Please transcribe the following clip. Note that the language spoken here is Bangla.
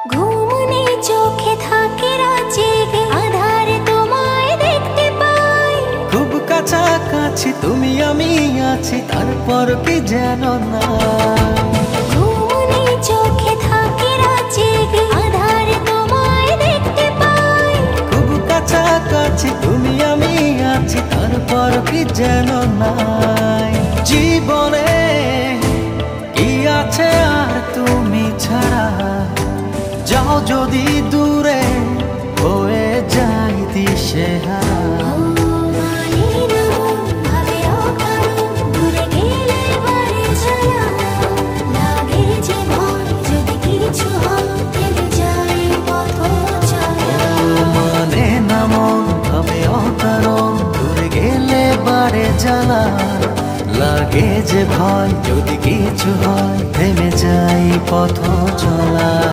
ঘুম নেই চোখে থাকে রাত জেগে, আধারে তোমায় দেখতে পাই। খুব কাছাকাছি তুমি আমি আছি, তারপর কি যেন না। ঘুম নেই চোখে থাকে রাত জেগে, আধারে তোমায় দেখতে পাই। খুব কাছাকাছি তুমি আমি আছি, তারপর কি যেন নাই। জীবনে কি আছে আর তুমি ছাড়া, যাও যদি দূরে হয়ে যাই দিশেহারা। জ্বালা লাগে যে ভয়, যদি কিছু হয় থেমে যাই পথ চলা।